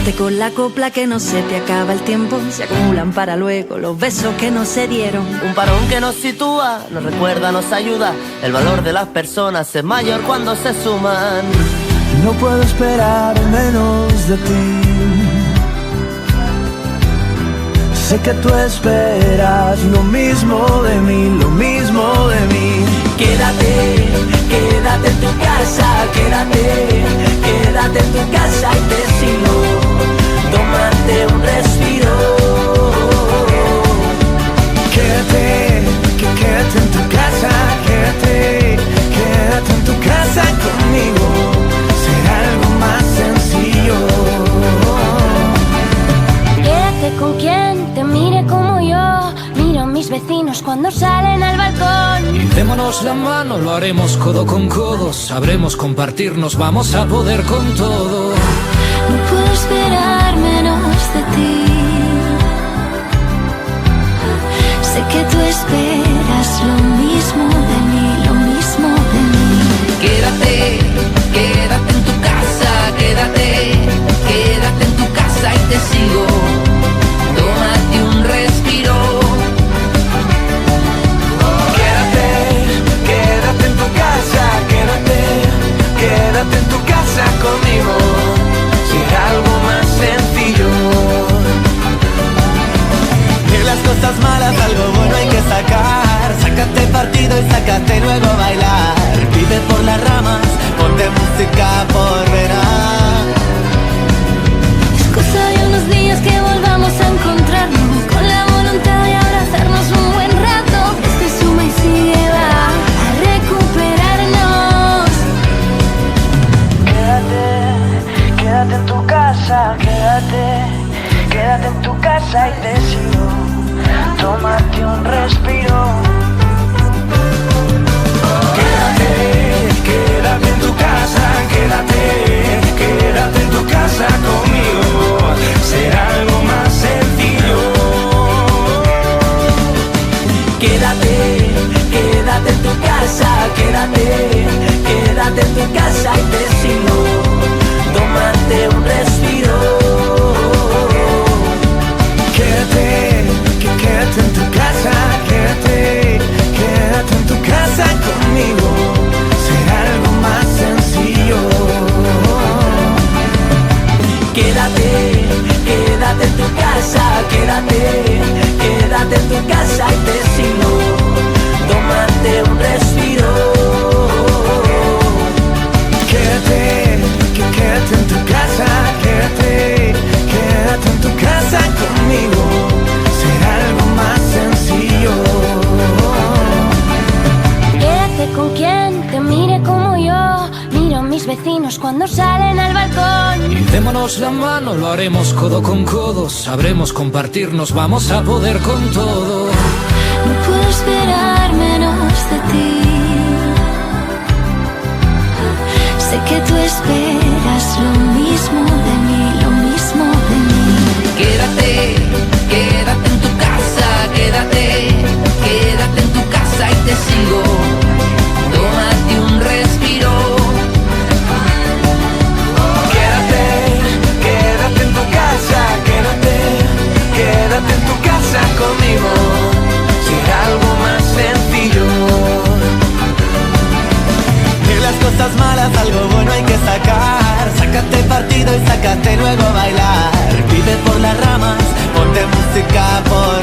Quédate con la copla que no se te acaba el tiempo. Se acumulan para luego los besos que no se dieron. Un parón que nos sitúa, nos recuerda, nos ayuda. El valor de las personas es mayor cuando se suman. No puedo esperar menos de ti. Sé que tú esperas lo mismo de mí, lo mismo de mí. Quédate, quédate en tu casa, quédate en tu casa y te sigo. Tómate un respiro. Quédate, quédate en tu casa, quédate en tu casa conmigo. Será algo más sencillo. Quédate con quien te mire como yo. Miro a mis vecinos cuando salen al balcón. Y démonos la mano, lo haremos codo con codo. Sabremos compartirnos, vamos a poder con todo. No puedo esperar menos de ti. Sé que tú esperas lo mismo de mí, lo mismo de mí. Quédate, quédate en tu casa, quédate en tu casa y te sigo. Tómate un respiro. Quédate en tu casa, quédate en tu casa conmigo. Será algo más sencillo. De las cosas malas algo bueno hay que sacar. Sácate partido y sácate luego a bailar. Vive por las ramas, ponte música por verán. Es cosa de unos días que volvamos a encontrarnos, con la voluntad de abrazarnos un buen rato. Este suma y sigue va a recuperarnos. Quédate en tu casa, quédate en tu casa y te sigo. Tómate un respiro. Quédate en tu casa, quédate en tu casa conmigo. Será algo más sencillo. Quédate, quédate en tu casa, quédate en tu casa y te sigo. Tómate un respiro. Quédate en tu casa, quédate en tu casa conmigo. Será algo más sencillo. Quédate, quédate en tu casa, quédate en tu casa y te sigo. Tómate un respiro. Quédate en tu casa, quédate en tu casa conmigo. Será algo más sencillo. Quédate con quien te mire como yo. Miro a mis vecinos cuando salen al balcón. Y démonos la mano, lo haremos codo con codo. Sabremos compartirnos, vamos a poder con todo. No puedo esperar menos de ti. Sé que tú esperas lo mismo de mí, lo mismo de mí. Quédate, quédate en tu casa, quédate en tu casa y te sigo. Tómate un respiro. Quédate en tu casa, quédate en tu casa conmigo. Será algo más sencillo. De las cosas malas algo bueno hay que sacar. Sácate partido y sácate luego a bailar. Vive por las ramas, ponte música por